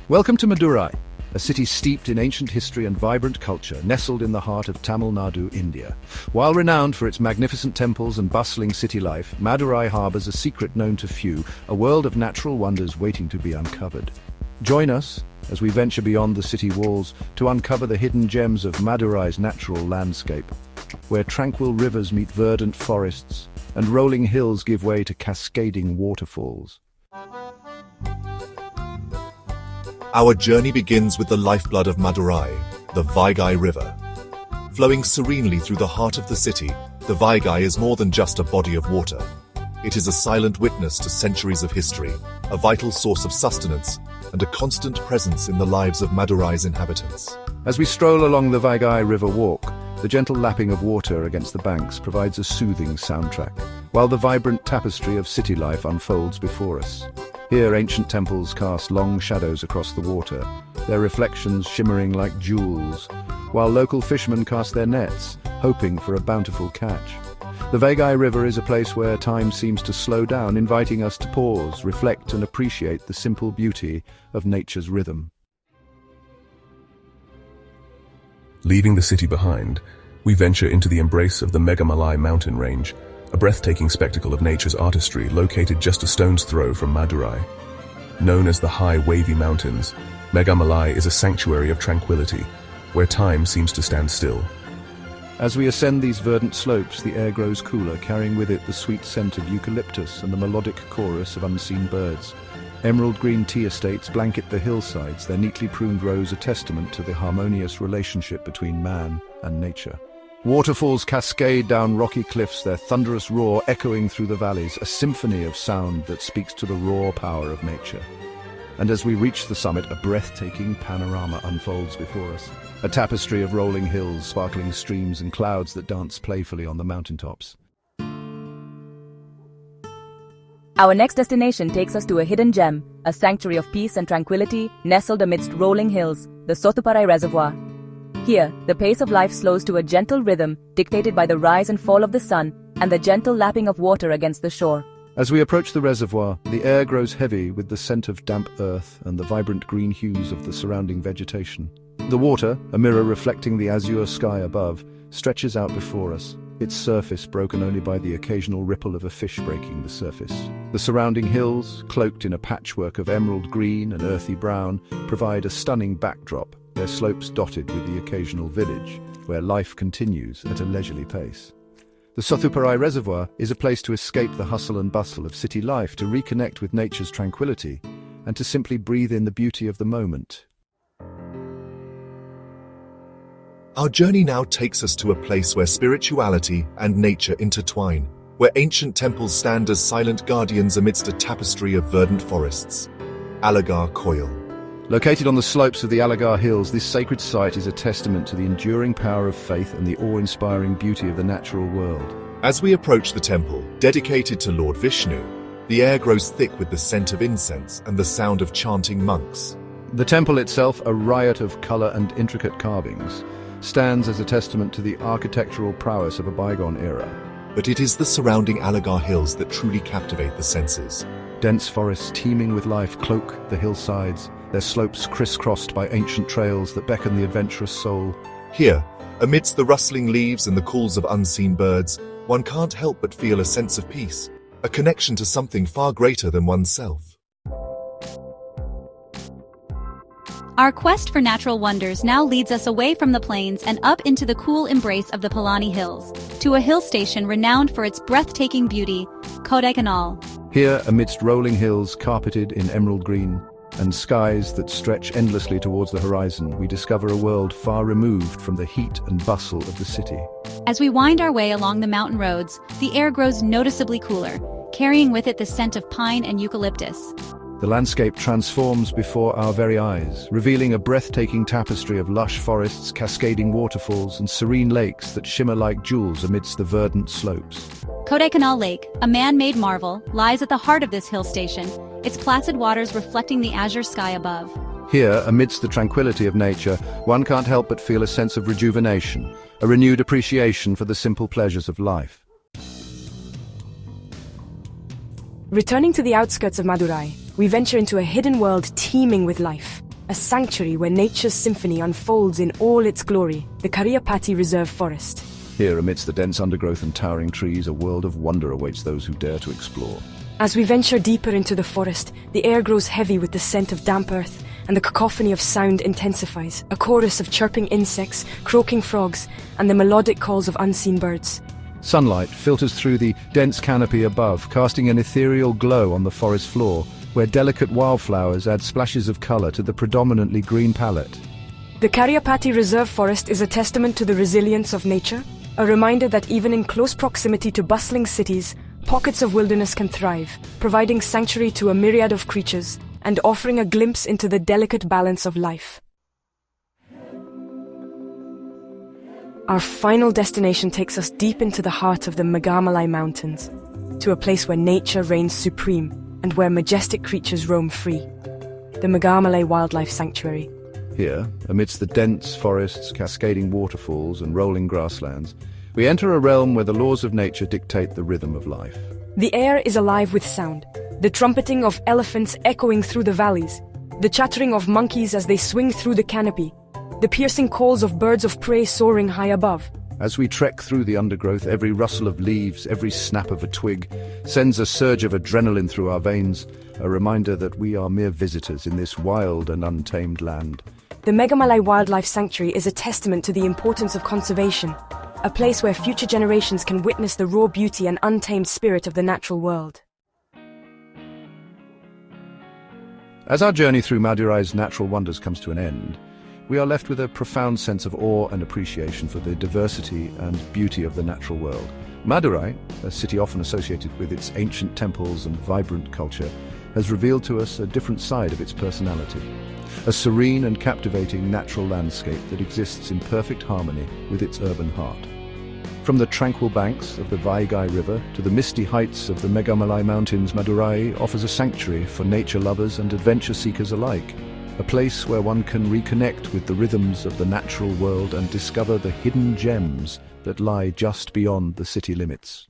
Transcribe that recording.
Welcome to Madurai, a city steeped in ancient history and vibrant culture, nestled in the heart of Tamil Nadu, India. While renowned for its magnificent temples and bustling city life, Madurai harbors a secret known to few, a world of natural wonders waiting to be uncovered. Join us as we venture beyond the city walls to uncover the hidden gems of Madurai's natural landscape, where tranquil rivers meet verdant forests and rolling hills give way to cascading waterfalls. Our journey begins with the lifeblood of Madurai, the Vaigai River. Flowing serenely through the heart of the city, the Vaigai is more than just a body of water. It is a silent witness to centuries of history, a vital source of sustenance, and a constant presence in the lives of Madurai's inhabitants. As we stroll along the Vaigai River walk, the gentle lapping of water against the banks provides a soothing soundtrack, while the vibrant tapestry of city life unfolds before us. Here, ancient temples cast long shadows across the water, their reflections shimmering like jewels, while local fishermen cast their nets, hoping for a bountiful catch. The Vaigai River is a place where time seems to slow down, inviting us to pause, reflect, and appreciate the simple beauty of nature's rhythm. Leaving the city behind, we venture into the embrace of the Meghamalai mountain range, a breathtaking spectacle of nature's artistry located just a stone's throw from Madurai. Known as the High Wavy Mountains, Meghamalai is a sanctuary of tranquility, where time seems to stand still. As we ascend these verdant slopes, the air grows cooler, carrying with it the sweet scent of eucalyptus and the melodic chorus of unseen birds. Emerald green tea estates blanket the hillsides, their neatly pruned rows a testament to the harmonious relationship between man and nature. Waterfalls cascade down rocky cliffs, their thunderous roar echoing through the valleys, a symphony of sound that speaks to the raw power of nature. And as we reach the summit, a breathtaking panorama unfolds before us. A tapestry of rolling hills, sparkling streams, and clouds that dance playfully on the mountaintops. Our next destination takes us to a hidden gem, a sanctuary of peace and tranquility nestled amidst rolling hills, the Sotuparai Reservoir. Here, the pace of life slows to a gentle rhythm dictated by the rise and fall of the sun and the gentle lapping of water against the shore. As we approach the reservoir, the air grows heavy with the scent of damp earth and the vibrant green hues of the surrounding vegetation. The water, a mirror reflecting the azure sky above, stretches out before us, its surface broken only by the occasional ripple of a fish breaking the surface. The surrounding hills, cloaked in a patchwork of emerald green and earthy brown, provide a stunning backdrop, their slopes dotted with the occasional village, where life continues at a leisurely pace. The Sotuparai Reservoir is a place to escape the hustle and bustle of city life, to reconnect with nature's tranquility, and to simply breathe in the beauty of the moment. Our journey now takes us to a place where spirituality and nature intertwine, where ancient temples stand as silent guardians amidst a tapestry of verdant forests. Aligarh Coil. Located on the slopes of the Aligarh Hills, this sacred site is a testament to the enduring power of faith and the awe-inspiring beauty of the natural world. As we approach the temple, dedicated to Lord Vishnu, the air grows thick with the scent of incense and the sound of chanting monks. The temple itself, a riot of color and intricate carvings, stands as a testament to the architectural prowess of a bygone era. But it is the surrounding Aligarh Hills that truly captivate the senses. Dense forests teeming with life cloak the hillsides, their slopes crisscrossed by ancient trails that beckon the adventurous soul. Here, amidst the rustling leaves and the calls of unseen birds, one can't help but feel a sense of peace, a connection to something far greater than oneself. Our quest for natural wonders now leads us away from the plains and up into the cool embrace of the Palani Hills, to a hill station renowned for its breathtaking beauty, Kodaikanal. Here, amidst rolling hills carpeted in emerald green, and skies that stretch endlessly towards the horizon, we discover a world far removed from the heat and bustle of the city. As we wind our way along the mountain roads, the air grows noticeably cooler, carrying with it the scent of pine and eucalyptus. The landscape transforms before our very eyes, revealing a breathtaking tapestry of lush forests, cascading waterfalls, and serene lakes that shimmer like jewels amidst the verdant slopes. Kodaikanal Lake, a man-made marvel, lies at the heart of this hill station, its placid waters reflecting the azure sky above. Here, amidst the tranquility of nature, one can't help but feel a sense of rejuvenation, a renewed appreciation for the simple pleasures of life. Returning to the outskirts of Madurai, we venture into a hidden world teeming with life. a sanctuary where nature's symphony unfolds in all its glory, the Kariyapati Reserve Forest. Here, amidst the dense undergrowth and towering trees, a world of wonder awaits those who dare to explore. As we venture deeper into the forest, the air grows heavy with the scent of damp earth, and the cacophony of sound intensifies, a chorus of chirping insects, croaking frogs, and the melodic calls of unseen birds. Sunlight filters through the dense canopy above, casting an ethereal glow on the forest floor, where delicate wildflowers add splashes of color to the predominantly green palette. The Kariyapati Reserve Forest is a testament to the resilience of nature, a reminder that even in close proximity to bustling cities, pockets of wilderness can thrive, providing sanctuary to a myriad of creatures and offering a glimpse into the delicate balance of life. Our final destination takes us deep into the heart of the Megamalai Mountains, to a place where nature reigns supreme and where majestic creatures roam free. The Megamalai Wildlife Sanctuary. Here, amidst the dense forests, cascading waterfalls and rolling grasslands, we enter a realm where the laws of nature dictate the rhythm of life. The air is alive with sound, the trumpeting of elephants echoing through the valleys, the chattering of monkeys as they swing through the canopy, the piercing calls of birds of prey soaring high above. As we trek through the undergrowth, every rustle of leaves, every snap of a twig, sends a surge of adrenaline through our veins, a reminder that we are mere visitors in this wild and untamed land. The Megamalai Wildlife Sanctuary is a testament to the importance of conservation, a place where future generations can witness the raw beauty and untamed spirit of the natural world. As our journey through Madurai's natural wonders comes to an end, we are left with a profound sense of awe and appreciation for the diversity and beauty of the natural world. Madurai, a city often associated with its ancient temples and vibrant culture, has revealed to us a different side of its personality. A serene and captivating natural landscape that exists in perfect harmony with its urban heart. From the tranquil banks of the Vaigai River to the misty heights of the Megamalai Mountains, Madurai offers a sanctuary for nature lovers and adventure seekers alike. A place where one can reconnect with the rhythms of the natural world and discover the hidden gems that lie just beyond the city limits.